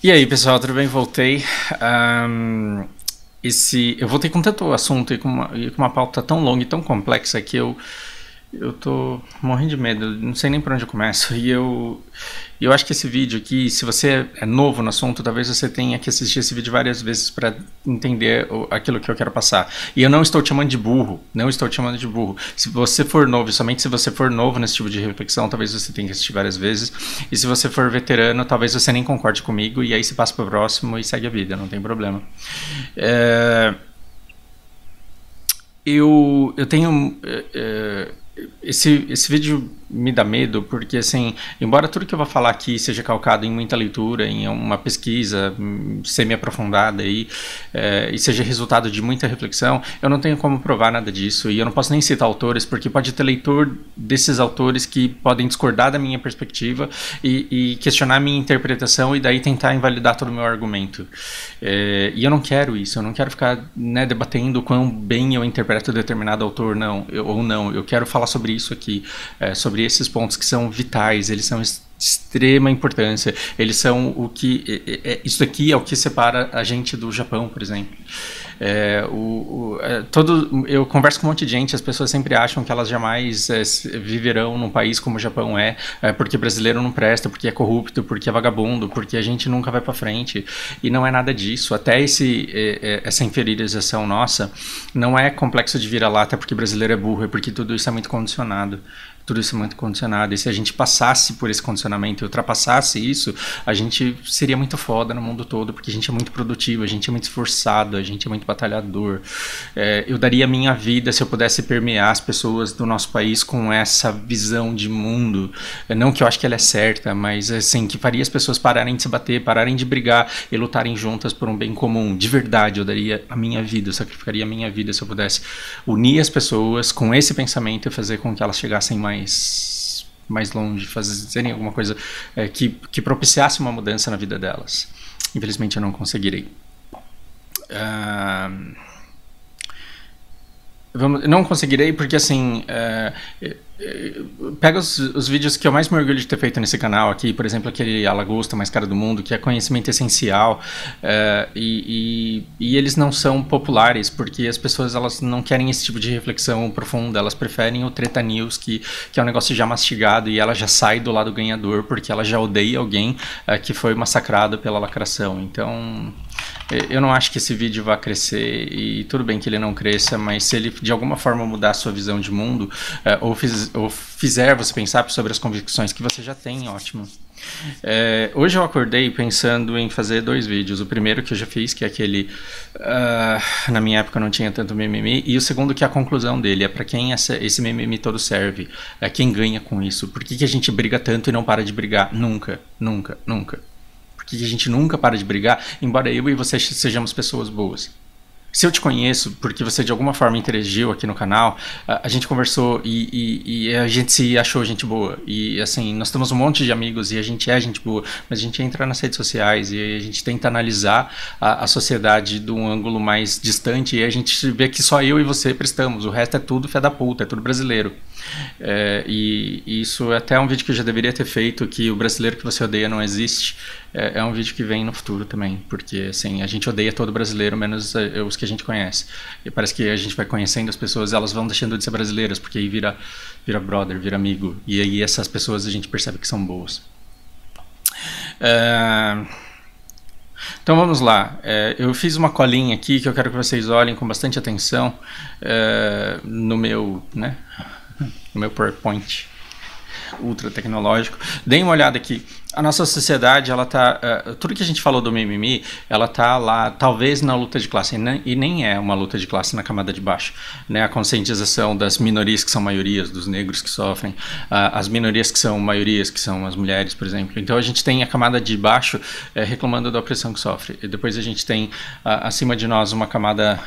E aí, pessoal, tudo bem? Voltei. Eu voltei com tanto assunto e com uma pauta tão longa e tão complexa que eu tô morrendo de medo, não sei nem por onde eu começo. E eu acho que esse vídeo aqui, se você é novo no assunto, talvez você tenha que assistir esse vídeo várias vezes para entender aquilo que eu quero passar. E eu não estou te chamando de burro, não estou te chamando de burro. Se você for novo, somente se você for novo nesse tipo de reflexão, talvez você tenha que assistir várias vezes. E se você for veterano, talvez você nem concorde comigo, e aí você passa para o próximo e segue a vida, não tem problema. Eu tenho. Esse vídeo me dá medo porque, assim, embora tudo que eu vou falar aqui seja calcado em muita leitura, em uma pesquisa semi-aprofundada e seja resultado de muita reflexão, eu não tenho como provar nada disso e eu não posso nem citar autores porque pode ter leitor desses autores que podem discordar da minha perspectiva e questionar a minha interpretação e daí tentar invalidar todo o meu argumento. E eu não quero isso, eu não quero ficar, né, debatendo quão bem eu interpreto determinado autor ou não. Eu quero falar sobre isso aqui, sobre esses pontos que são vitais, eles são de extrema importância, eles são o que... isso aqui é o que separa a gente do Japão, por exemplo. Eu converso com um monte de gente, as pessoas sempre acham que elas jamais viverão num país como o Japão porque brasileiro não presta, porque é corrupto, porque é vagabundo, porque a gente nunca vai para frente, e não é nada disso. Até essa inferiorização nossa não é complexo de vira-lata porque brasileiro é burro, é porque tudo isso é muito condicionado. Tudo isso é muito condicionado, e se a gente passasse por esse condicionamento e ultrapassasse isso, a gente seria muito foda no mundo todo, porque a gente é muito produtivo, a gente é muito esforçado, a gente é muito batalhador. Eu daria a minha vida se eu pudesse permear as pessoas do nosso país com essa visão de mundo, não que eu acho que ela é certa, mas assim, que faria as pessoas pararem de se bater, pararem de brigar e lutarem juntas por um bem comum. De verdade, eu daria a minha vida, eu sacrificaria a minha vida se eu pudesse unir as pessoas com esse pensamento e fazer com que elas chegassem mais longe, fazerem alguma coisa que propiciasse uma mudança na vida delas. Infelizmente eu não conseguirei. Não conseguirei porque, assim, pega os vídeos que eu mais me orgulho de ter feito nesse canal aqui, por exemplo, aquele A Lagosta Mais Cara do Mundo, que é conhecimento essencial, e eles não são populares, porque as pessoas elas não querem esse tipo de reflexão profunda, elas preferem o Treta News, que é um negócio já mastigado, e ela já sai do lado ganhador, porque ela já odeia alguém que foi massacrado pela lacração. Então... eu não acho que esse vídeo vá crescer, e tudo bem que ele não cresça, mas se ele de alguma forma mudar a sua visão de mundo, ou fizer você pensar sobre as convicções que você já tem, ótimo. Hoje eu acordei pensando em fazer 2 vídeos. O primeiro que eu já fiz, que é aquele na minha época não tinha tanto mimimi, e o segundo que é a conclusão dele, é para quem esse mimimi todo serve, quem ganha com isso, por que a gente briga tanto e não para de brigar? Nunca, nunca, nunca. Por que a gente nunca para de brigar, embora eu e você sejamos pessoas boas? Se eu te conheço porque você de alguma forma interagiu aqui no canal, a gente conversou e a gente se achou gente boa. E assim, nós temos um monte de amigos e a gente é gente boa, mas a gente entra nas redes sociais e a gente tenta analisar a sociedade de um ângulo mais distante e a gente vê que só eu e você prestamos, o resto é tudo fé da puta, é tudo brasileiro. E isso é até um vídeo que eu já deveria ter feito, que o brasileiro que você odeia não existe. É um vídeo que vem no futuro também, porque assim, a gente odeia todo brasileiro, menos os que a gente conhece. E parece que a gente vai conhecendo as pessoas, elas vão deixando de ser brasileiras, porque aí vira brother, vira amigo. E aí essas pessoas a gente percebe que são boas. Então vamos lá, eu fiz uma colinha aqui que eu quero que vocês olhem com bastante atenção no meu PowerPoint ultra tecnológico. Deem uma olhada aqui. A nossa sociedade, ela tá, tudo que a gente falou do mimimi, ela tá lá, talvez na luta de classe, e nem é uma luta de classe na camada de baixo, né? A conscientização das minorias que são maiorias, dos negros que sofrem, as minorias que são maiorias, que são as mulheres, por exemplo. Então a gente tem a camada de baixo reclamando da opressão que sofre, e depois a gente tem acima de nós uma camada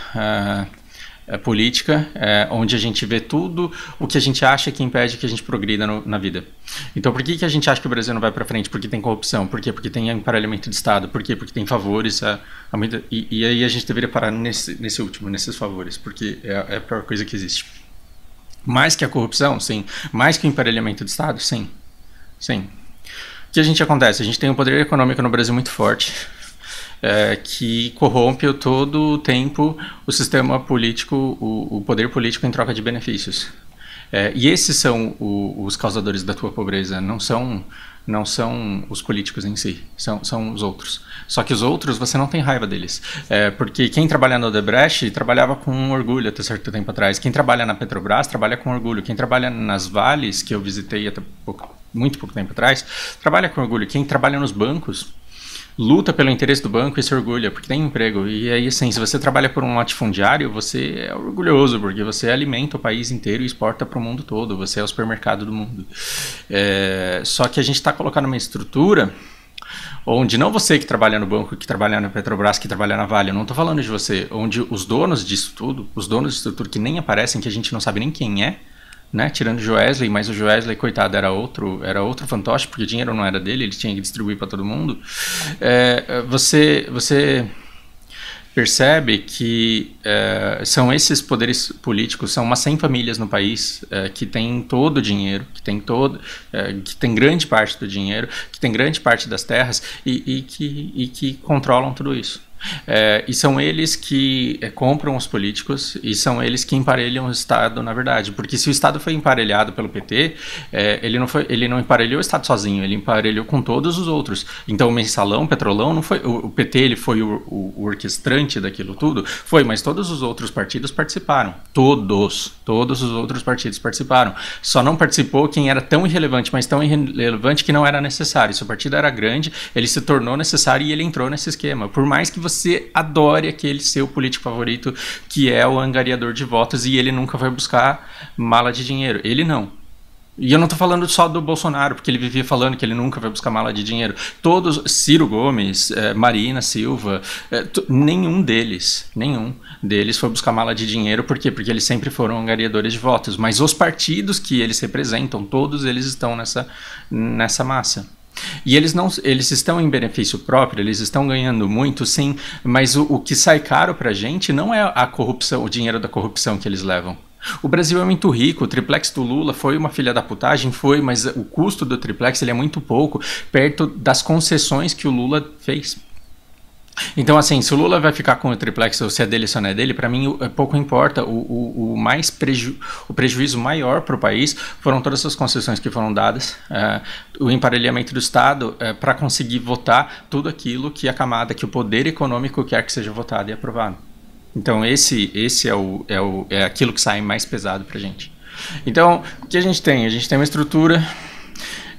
política, onde a gente vê tudo o que a gente acha que impede que a gente progrida na vida. Então por que a gente acha que o Brasil não vai para frente? Porque tem corrupção. Por quê? Porque tem emparelhamento de Estado. Por quê? Porque tem favores. E aí a gente deveria parar nesse último, nesses favores, porque é a pior coisa que existe. Mais que a corrupção, sim. Mais que o emparelhamento de Estado, sim. Sim. que a gente acontece? A gente tem um poder econômico no Brasil muito forte, que corrompe todo o tempo o sistema político, o poder político em troca de benefícios. E esses são os causadores da tua pobreza, não são os políticos em si, são os outros. Só que os outros, você não tem raiva deles. Porque quem trabalha na Odebrecht trabalhava com orgulho até certo tempo atrás. Quem trabalha na Petrobras trabalha com orgulho. Quem trabalha nas Vales, que eu visitei até muito pouco tempo atrás, trabalha com orgulho. Quem trabalha nos bancos luta pelo interesse do banco e se orgulha, porque tem emprego. E aí, assim, se você trabalha por um latifundiário, você é orgulhoso, porque você alimenta o país inteiro e exporta para o mundo todo. Você é o supermercado do mundo. Só que a gente está colocando uma estrutura onde não você que trabalha no banco, que trabalha na Petrobras, que trabalha na Vale, eu não estou falando de você, onde os donos disso tudo, os donos de estrutura que nem aparecem, que a gente não sabe nem quem é, né? Tirando o Joesley, mas o Joesley, coitado, era outro fantoche, porque o dinheiro não era dele, ele tinha que distribuir para todo mundo. Você percebe que são esses poderes políticos, são umas 100 famílias no país que tem todo o dinheiro, que tem grande parte do dinheiro, que tem grande parte das terras e que controlam tudo isso. E são eles que compram os políticos e são eles que emparelham o Estado, na verdade. Porque se o Estado foi emparelhado pelo PT, ele não emparelhou o Estado sozinho, ele emparelhou com todos os outros. Então o Mensalão, o Petrolão, não foi, o PT ele foi o orquestrante daquilo tudo? Foi, mas todos os outros partidos participaram. Todos os outros partidos participaram. Só não participou quem era tão irrelevante, mas tão irrelevante que não era necessário. Se o partido era grande, ele se tornou necessário e ele entrou nesse esquema. Por mais que você adore aquele seu político favorito, que é o angariador de votos, e ele nunca vai buscar mala de dinheiro. Ele não. E eu não estou falando só do Bolsonaro, porque ele vivia falando que ele nunca vai buscar mala de dinheiro. Todos, Ciro Gomes, Marina Silva, nenhum deles foi buscar mala de dinheiro. Por quê? Porque eles sempre foram angariadores de votos. Mas os partidos que eles representam, todos eles estão nessa massa. E eles estão em benefício próprio, eles estão ganhando muito, sim, mas o que sai caro pra gente não é a corrupção, o dinheiro da corrupção que eles levam. O Brasil é muito rico, o triplex do Lula foi uma filha da putagem, mas o custo do triplex ele é muito pouco, perto das concessões que o Lula fez. Então, assim, se o Lula vai ficar com o triplex ou se é dele ou se não é dele, para mim pouco importa. O prejuízo maior para o país foram todas essas concessões que foram dadas, o emparelhamento do Estado para conseguir votar tudo aquilo que a camada, que o poder econômico quer que seja votado e aprovado. Então, esse é aquilo que sai mais pesado para a gente. Então, o que a gente tem? A gente tem uma estrutura.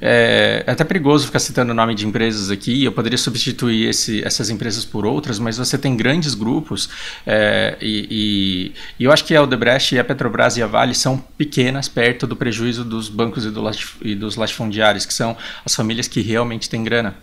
É até perigoso ficar citando o nome de empresas aqui, eu poderia substituir essas empresas por outras, mas você tem grandes grupos e eu acho que a Odebrecht e a Petrobras e a Vale são pequenas perto do prejuízo dos bancos e dos latifundiários, que são as famílias que realmente têm grana.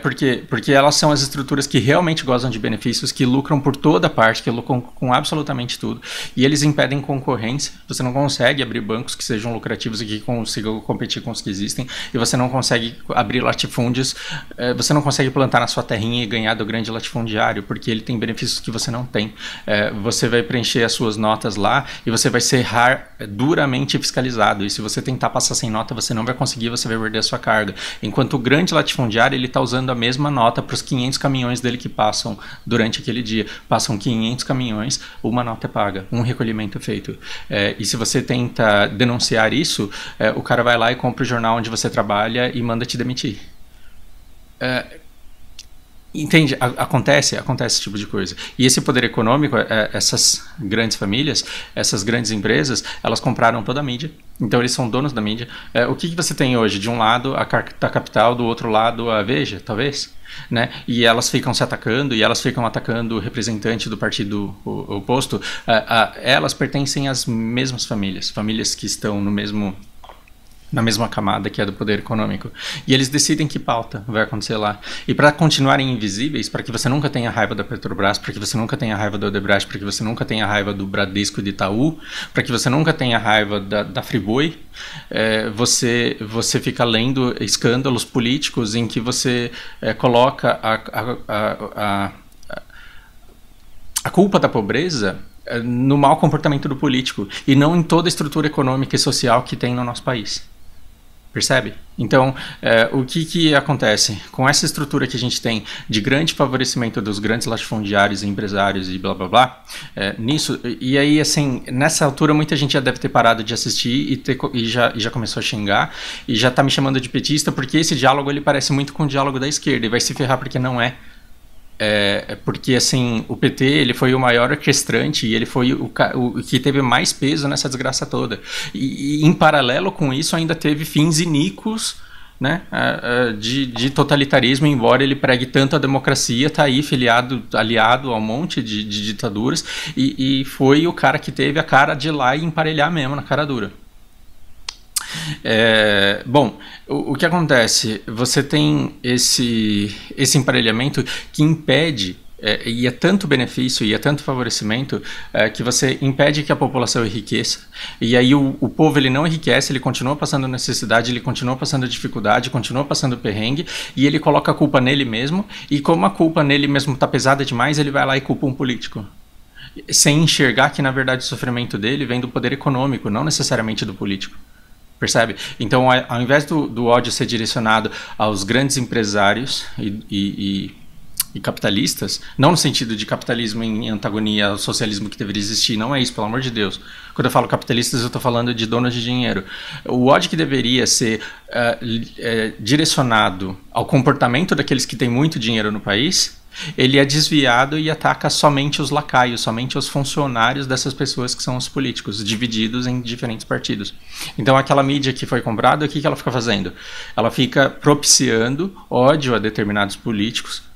Porque elas são as estruturas que realmente gozam de benefícios, que lucram por toda parte, que lucram com absolutamente tudo, e eles impedem concorrência. Você não consegue abrir bancos que sejam lucrativos e que consigam competir com os que existem, e você não consegue abrir latifúndios, você não consegue plantar na sua terrinha e ganhar do grande latifundiário, porque ele tem benefícios que você não tem. Você vai preencher as suas notas lá e você vai ser duramente fiscalizado, e se você tentar passar sem nota, você não vai conseguir, você vai perder a sua carga. Enquanto o grande latifundiário ele está usando a mesma nota para os 500 caminhões dele que passam durante aquele dia. Passam 500 caminhões, uma nota é paga, um recolhimento é feito. E se você tenta denunciar isso, o cara vai lá e compra o jornal onde você trabalha e manda te demitir. Entende? Acontece esse tipo de coisa. E esse poder econômico, essas grandes famílias, essas grandes empresas, elas compraram toda a mídia. Então eles são donos da mídia. O que você tem hoje? De um lado a Carta Capital, do outro lado a Veja, talvez? Né? E elas ficam se atacando, e elas ficam atacando o representante do partido oposto. Elas pertencem às mesmas famílias que estão na mesma camada que é do poder econômico. E eles decidem que pauta vai acontecer lá. E para continuarem invisíveis, para que você nunca tenha raiva da Petrobras, para que você nunca tenha raiva da Odebrecht, para que você nunca tenha raiva do Bradesco e de Itaú, para que você nunca tenha raiva da Friboi, você fica lendo escândalos políticos em que você coloca a culpa da pobreza no mau comportamento do político e não em toda a estrutura econômica e social que tem no nosso país. Percebe? Então, o que acontece? Com essa estrutura que a gente tem de grande favorecimento dos grandes latifundiários e empresários e blá blá blá, nisso, e aí assim, nessa altura muita gente já deve ter parado de assistir e já começou a xingar e já tá me chamando de petista porque esse diálogo ele parece muito com o diálogo da esquerda e vai se ferrar porque não é. Porque assim, o PT ele foi o maior orquestrante e ele foi o que teve mais peso nessa desgraça toda. E em paralelo com isso ainda teve fins iníquos, né, de totalitarismo, embora ele pregue tanto a democracia, tá aí aliado a um monte de ditaduras e foi o cara que teve a cara de ir lá e emparelhar mesmo na cara dura. Bom, o que acontece? Você tem esse emparelhamento que impede, e é tanto benefício e é tanto favorecimento que você impede que a população enriqueça. E aí o povo ele não enriquece, ele continua passando necessidade, ele continua passando dificuldade, continua passando perrengue e ele coloca a culpa nele mesmo. E como a culpa nele mesmo está pesada demais, ele vai lá e culpa um político. Sem enxergar que na verdade o sofrimento dele vem do poder econômico, não necessariamente do político. Percebe? Então, ao invés do ódio ser direcionado aos grandes empresários e capitalistas, não no sentido de capitalismo em antagonia ao socialismo que deveria existir, não é isso, pelo amor de Deus. Quando eu falo capitalistas, eu estou falando de donos de dinheiro. O ódio que deveria ser direcionado ao comportamento daqueles que têm muito dinheiro no país, ele é desviado e ataca somente os lacaios, somente os funcionários dessas pessoas que são os políticos, divididos em diferentes partidos. Então aquela mídia que foi comprada, o que ela fica fazendo? Ela fica propiciando ódio a determinados políticos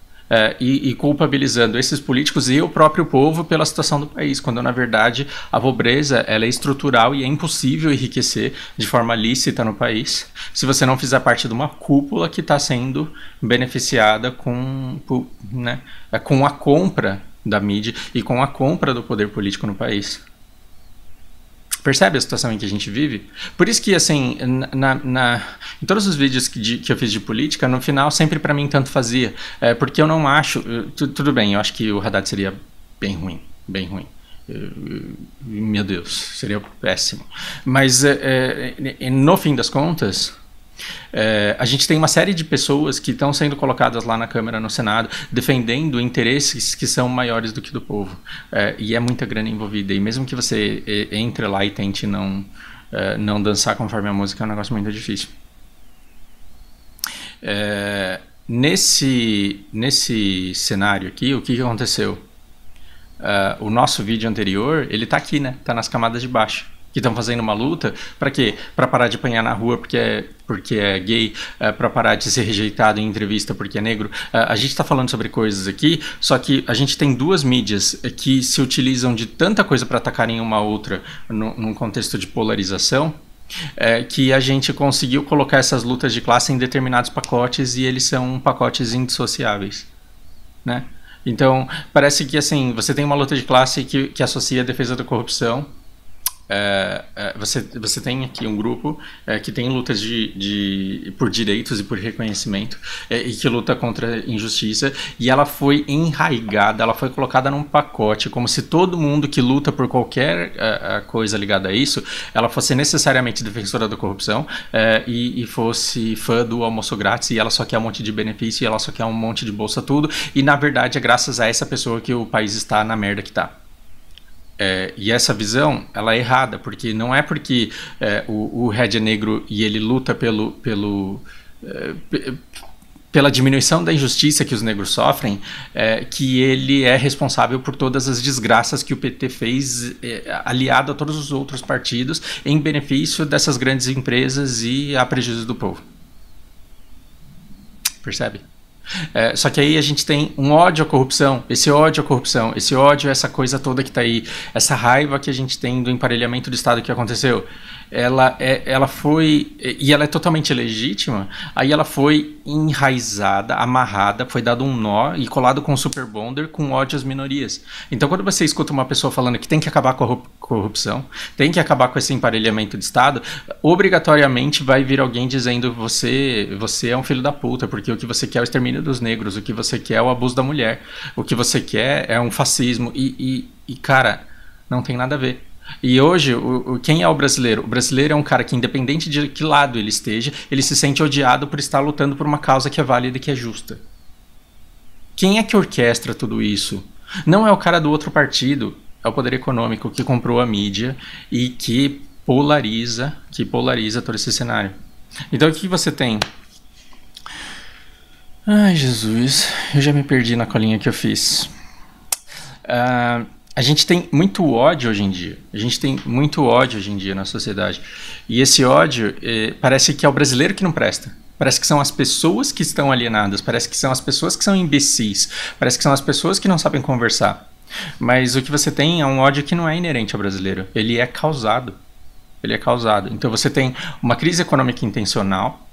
e culpabilizando esses políticos e o próprio povo pela situação do país, quando na verdade a pobreza ela é estrutural e é impossível enriquecer de forma lícita no país se você não fizer parte de uma cúpula que está sendo beneficiada com a compra da mídia e com a compra do poder político no país. Percebe a situação em que a gente vive? Por isso que, assim, em todos os vídeos que eu fiz de política, no final, sempre para mim tanto fazia. Porque eu não acho... Tudo bem, eu acho que o Haddad seria bem ruim, bem ruim. Meu Deus, seria péssimo. Mas, no fim das contas... a gente tem uma série de pessoas que estão sendo colocadas lá na Câmara, no Senado, defendendo interesses que são maiores do que do povo. E é muita grana envolvida. E mesmo que você entre lá e tente não dançar conforme a música, é um negócio muito difícil. Nesse cenário aqui, o que aconteceu? O nosso vídeo anterior, ele tá aqui, né? Tá nas camadas de baixo. Que estão fazendo uma luta, para quê? Para parar de apanhar na rua porque é gay, para parar de ser rejeitado em entrevista porque é negro. A gente está falando sobre coisas aqui, só que a gente tem duas mídias que se utilizam de tanta coisa para atacarem uma outra num contexto de polarização, que a gente conseguiu colocar essas lutas de classe em determinados pacotes e eles são pacotes indissociáveis, né? Então, parece que assim, você tem uma luta de classe que associa a defesa da corrupção. Você tem aqui um grupo que tem lutas por direitos e por reconhecimento e que luta contra a injustiça, e ela foi enraigada, ela foi colocada num pacote como se todo mundo que luta por qualquer coisa ligada a isso, ela fosse necessariamente defensora da corrupção e fosse fã do almoço grátis, e ela só quer um monte de benefício, e ela só quer um monte de bolsa tudo, e na verdade é graças a essa pessoa que o país está na merda que está. E essa visão, ela é errada, porque não é porque o Red é negro e ele luta pela diminuição da injustiça que os negros sofrem, que ele é responsável por todas as desgraças que o PT fez, aliado a todos os outros partidos, em benefício dessas grandes empresas e a prejuízo do povo. Percebe? Só que aí a gente tem um ódio à corrupção, esse ódio essa coisa toda que está aí, essa raiva que a gente tem do emparelhamento do Estado que aconteceu, ela foi, e ela é totalmente legítima, aí ela foi enraizada, amarrada, foi dado um nó e colado com um super bonder com ódio às minorias. Então quando você escuta uma pessoa falando que tem que acabar com a corrupção, tem que acabar com esse emparelhamento de Estado, obrigatoriamente vai vir alguém dizendo você é um filho da puta, porque o que você quer é o extermínio dos negros, o que você quer é o abuso da mulher, o que você quer é um fascismo, e cara, não tem nada a ver. E hoje, quem é o brasileiro? O brasileiro é um cara que, independente de que lado ele esteja, ele se sente odiado por estar lutando por uma causa que é válida e que é justa. Quem é que orquestra tudo isso? Não é o cara do outro partido, é o poder econômico que comprou a mídia e que polariza todo esse cenário. Então o que você tem? Ai, Jesus, eu já me perdi na colinha que eu fiz. A gente tem muito ódio hoje em dia. A gente tem muito ódio hoje em dia na sociedade. E esse ódio parece que é o brasileiro que não presta. Parece que são as pessoas que estão alienadas. Parece que são as pessoas que são imbecis. Parece que são as pessoas que não sabem conversar. Mas o que você tem é um ódio que não é inerente ao brasileiro. Ele é causado. Ele é causado. Então você tem uma crise econômica intencional.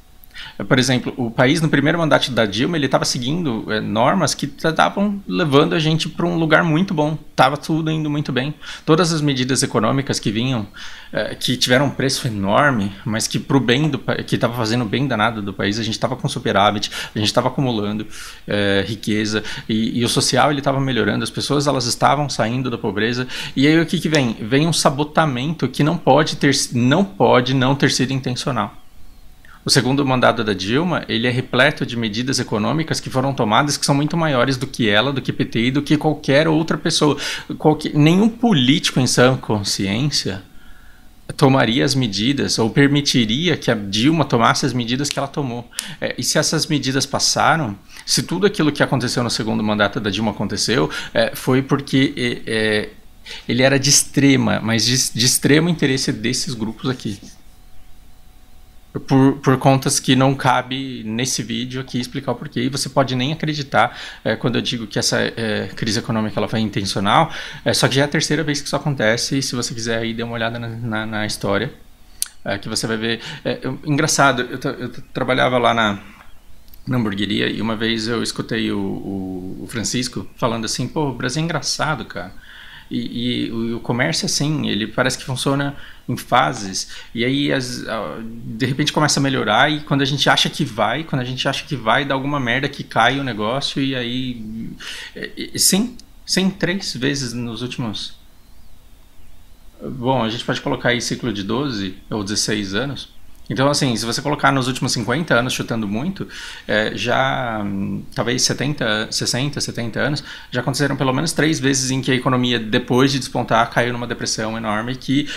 Por exemplo, o país no primeiro mandato da Dilma, ele estava seguindo normas que estavam levando a gente para um lugar muito bom. Estava tudo indo muito bem. Todas as medidas econômicas que vinham, que tiveram um preço enorme, mas que pro bem que estava fazendo bem danado do país, a gente estava com superávit, a gente estava acumulando riqueza e o social ele estava melhorando. As pessoas elas estavam saindo da pobreza. E aí o que vem? Vem um sabotamento que não pode não ter sido intencional. O segundo mandato da Dilma, ele é repleto de medidas econômicas que foram tomadas que são muito maiores do que ela, do que PT e do que qualquer outra pessoa. Nenhum político em sã consciência tomaria as medidas ou permitiria que a Dilma tomasse as medidas que ela tomou. E se essas medidas passaram, se tudo aquilo que aconteceu no segundo mandato da Dilma aconteceu, foi porque ele era de extremo interesse desses grupos aqui. Por contas que não cabe nesse vídeo aqui explicar o porquê. E você pode nem acreditar quando eu digo que essa crise econômica ela foi intencional, só que já é a terceira vez que isso acontece. E se você quiser aí dar uma olhada na história, que você vai ver. Engraçado, eu trabalhava lá na hamburgueria e uma vez eu escutei o Francisco falando assim, pô, o Brasil é engraçado, cara. E o comércio, assim, ele parece que funciona em fases. E aí, de repente, começa a melhorar. E quando a gente acha que vai, dá alguma merda que cai o negócio. E aí, sim, 3 vezes nos últimos... Bom, a gente pode colocar aí ciclo de 12 ou 16 anos. Então, assim, se você colocar nos últimos 50 anos, chutando muito, já talvez 60, 70 anos, já aconteceram pelo menos 3 vezes em que a economia, depois de despontar, caiu numa depressão enorme que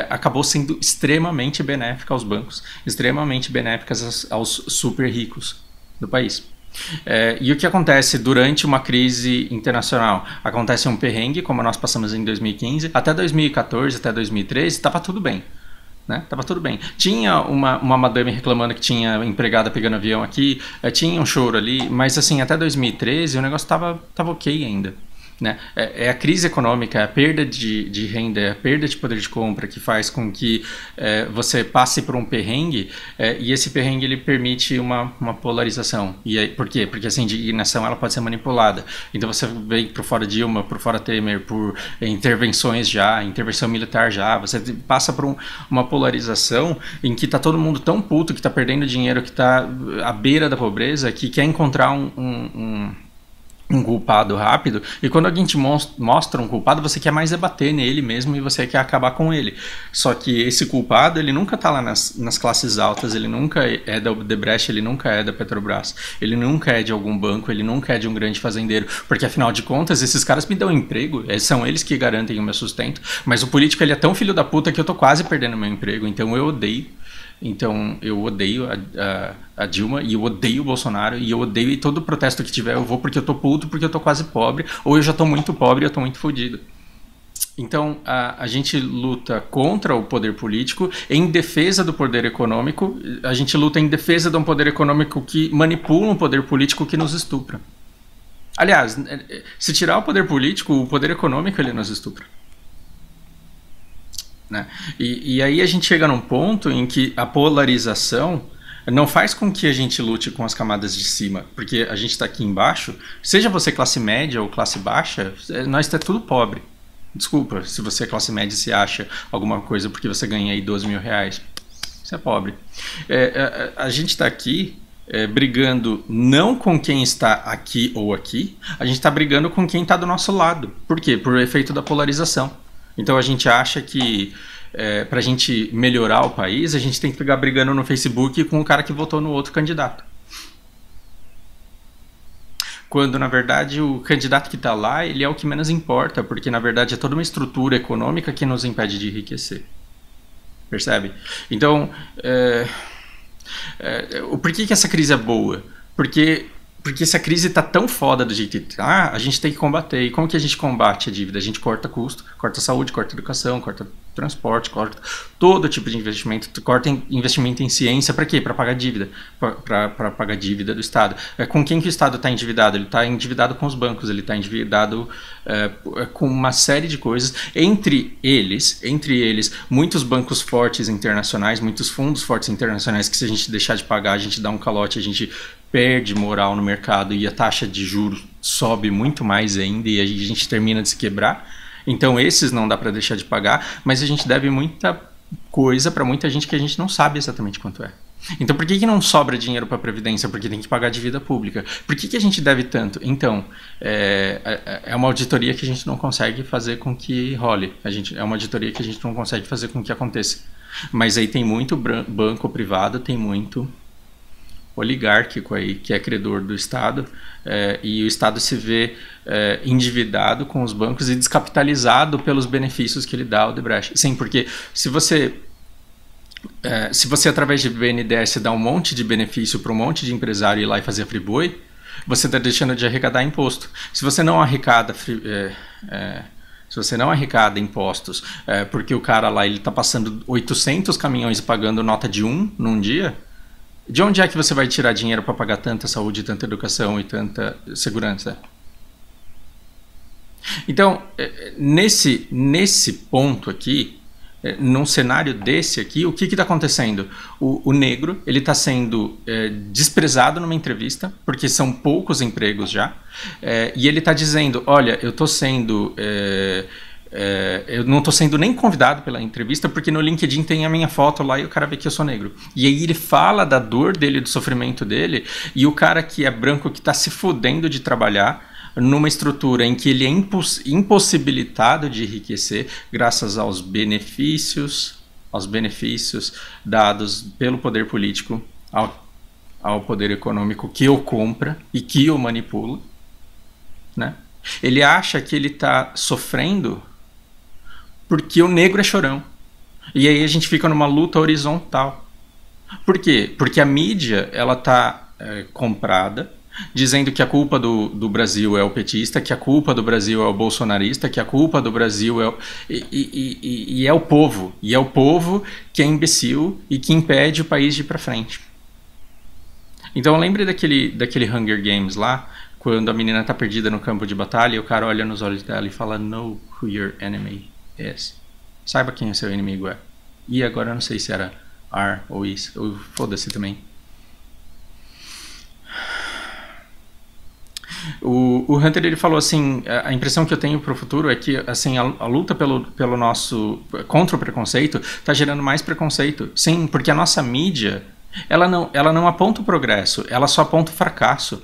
acabou sendo extremamente benéfica aos bancos, extremamente benéfica aos super ricos do país. E o que acontece durante uma crise internacional? Acontece um perrengue, como nós passamos em 2015, até 2014, até 2013, estava tudo bem. Né? Tava tudo bem. Tinha uma madame reclamando que tinha empregada pegando avião aqui, tinha um choro ali, mas assim, até 2013 o negócio tava ok ainda. Né? É a crise econômica, é a perda de renda, é a perda de poder de compra que faz com que você passe por um perrengue e esse perrengue ele permite uma polarização. E aí, por quê? Porque essa indignação ela pode ser manipulada. Então você vem por fora Dilma, por fora Temer, por intervenções intervenção militar você passa por uma polarização em que tá todo mundo tão puto, que tá perdendo dinheiro, que tá à beira da pobreza, que quer encontrar um culpado rápido, e quando alguém te mostra um culpado, você quer mais debater nele mesmo e você quer acabar com ele. Só que esse culpado, ele nunca tá lá nas classes altas, ele nunca é da Odebrecht, ele nunca é da Petrobras, ele nunca é de algum banco, ele nunca é de um grande fazendeiro, porque afinal de contas, esses caras me dão emprego, são eles que garantem o meu sustento, mas o político ele é tão filho da puta que eu tô quase perdendo meu emprego, então eu odeio. Então eu odeio a Dilma e eu odeio o Bolsonaro e eu odeio e todo protesto que tiver eu vou porque eu tô puto, porque eu tô quase pobre ou eu já tô muito pobre e eu tô muito fodido. Então a gente luta contra o poder político em defesa do poder econômico, a gente luta em defesa de um poder econômico que manipula um poder político que nos estupra. Aliás, se tirar o poder político, o poder econômico ele nos estupra. Né? E aí a gente chega num ponto em que a polarização não faz com que a gente lute com as camadas de cima, porque a gente está aqui embaixo, seja você classe média ou classe baixa, nós está tudo pobre. Desculpa, se você é classe média e se acha alguma coisa porque você ganha aí 12 mil reais, você é pobre. A gente está aqui brigando não com quem está aqui ou aqui, a gente está brigando com quem está do nosso lado. Por quê? Por efeito da polarização. Então a gente acha que para a gente melhorar o país, a gente tem que ficar brigando no Facebook com o cara que votou no outro candidato. Quando, na verdade, o candidato que está lá, ele é o que menos importa, porque, na verdade, é toda uma estrutura econômica que nos impede de enriquecer. Percebe? Então, por que essa crise é boa? Porque se a crise está tão foda do jeito que tá, a gente tem que combater. E como que a gente combate a dívida? A gente corta custo, corta saúde, corta educação, corta transporte, corta todo tipo de investimento, corta investimento em ciência. Para quê? Para pagar dívida. Para pagar dívida do Estado. Com quem que o Estado está endividado? Ele está endividado com os bancos, ele está endividado com uma série de coisas. Entre eles, muitos bancos fortes internacionais, muitos fundos fortes internacionais que se a gente deixar de pagar, a gente dá um calote, a gente perde moral no mercado e a taxa de juros sobe muito mais ainda e a gente termina de se quebrar. Então esses não dá para deixar de pagar, mas a gente deve muita coisa para muita gente que a gente não sabe exatamente quanto é. Então por que não sobra dinheiro para a Previdência? Porque tem que pagar dívida pública. Por que a gente deve tanto? Então, é uma auditoria que a gente não consegue fazer com que role. É uma auditoria que a gente não consegue fazer com que aconteça. Mas aí tem muito banco privado, tem muito oligárquico aí, que é credor do Estado, e o Estado se vê endividado com os bancos e descapitalizado pelos benefícios que ele dá ao Odebrecht. Sim, porque se você através de BNDES dá um monte de benefício para um monte de empresário ir lá e fazer friboi, você está deixando de arrecadar imposto. Se você não arrecada impostos, porque o cara lá ele está passando 800 caminhões e pagando nota de 1 num dia, de onde é que você vai tirar dinheiro para pagar tanta saúde, tanta educação e tanta segurança? Então, nesse ponto aqui, num cenário desse aqui, o que está acontecendo? O negro ele está sendo desprezado numa entrevista, porque são poucos empregos já, e ele está dizendo, olha, eu estou sendo... eu não estou sendo nem convidado pela entrevista porque no LinkedIn tem a minha foto lá e o cara vê que eu sou negro. E aí ele fala da dor dele, do sofrimento dele, e o cara que é branco, que está se fudendo de trabalhar numa estrutura em que ele é impossibilitado de enriquecer graças aos benefícios dados pelo poder político ao poder econômico que o compra e que o manipula, né? Ele acha que ele está sofrendo porque o negro é chorão. E aí a gente fica numa luta horizontal. Por quê? Porque a mídia ela está comprada, dizendo que a culpa do Brasil é o petista, que a culpa do Brasil é o bolsonarista, que a culpa do Brasil é e é o povo. E é o povo que é imbecil e que impede o país de ir para frente. Então lembre daquele Hunger Games lá, quando a menina está perdida no campo de batalha e o cara olha nos olhos dela e fala, know who your enemy is. Saiba quem o seu inimigo é. E agora eu não sei se era R ou is, ou foda-se também. O Hunter ele falou assim, a impressão que eu tenho para o futuro é que assim, a luta pelo nosso contra o preconceito está gerando mais preconceito. Sim, porque a nossa mídia ela não aponta o progresso, ela só aponta o fracasso.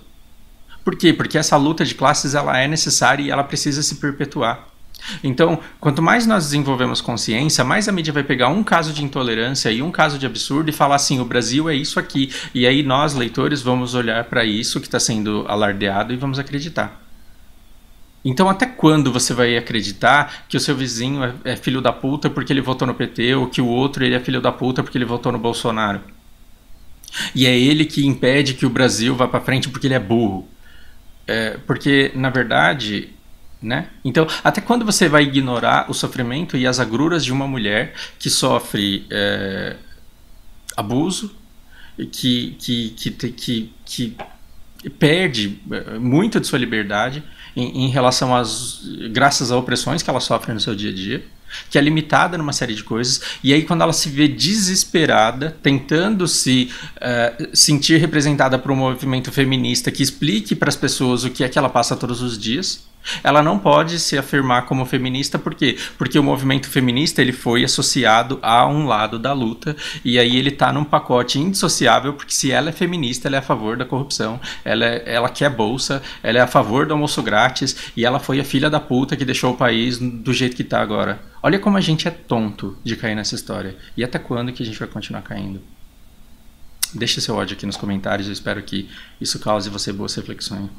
Por quê? Porque essa luta de classes ela é necessária e ela precisa se perpetuar. Então, quanto mais nós desenvolvemos consciência, mais a mídia vai pegar um caso de intolerância e um caso de absurdo e falar assim, o Brasil é isso aqui. E aí nós, leitores, vamos olhar para isso que está sendo alardeado e vamos acreditar. Então, até quando você vai acreditar que o seu vizinho é filho da puta porque ele votou no PT ou que o outro ele é filho da puta porque ele votou no Bolsonaro? E é ele que impede que o Brasil vá para frente porque ele é burro. Porque, na verdade... né? Então, até quando você vai ignorar o sofrimento e as agruras de uma mulher que sofre abuso, que perde muito de sua liberdade em relação graças a opressões que ela sofre no seu dia a dia, que é limitada numa série de coisas, e aí quando ela se vê desesperada, tentando se sentir representada por um movimento feminista que explique para as pessoas o que é que ela passa todos os dias, Ela não pode se afirmar como feminista, por quê? Porque o movimento feminista ele foi associado a um lado da luta, e aí ele tá num pacote indissociável, porque se ela é feminista, ela é a favor da corrupção, ela quer bolsa, ela é a favor do almoço grátis, e ela foi a filha da puta que deixou o país do jeito que tá agora. Olha como a gente é tonto de cair nessa história. E até quando que a gente vai continuar caindo? Deixe seu ódio aqui nos comentários, eu espero que isso cause você boas reflexões.